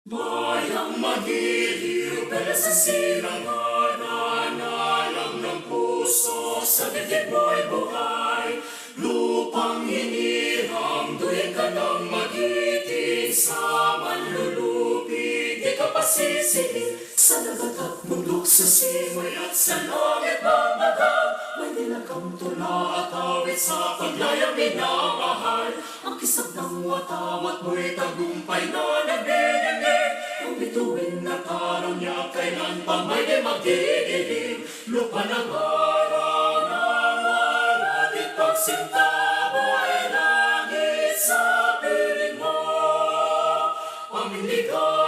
Bayang magiliw, pero sa silanganan, alam ng puso, sa dibdib mo'y buhay. Lupang hinirang, tuwing ka nang magiting, sa manlulupig, di ka pasisihin. Sa dagat at bundok, sa simoy at sa langit mamagal, may nilagang tula at awit sa paglayang minamahal. Ang kisap ng watawat mo'y tagumpay na nagbibigay. Ang bituin na araw niya, kailan pa may di magdidilim. Lupa ng araw na wala di pagsinta, buhay langit sa piling mo. Aming ligaw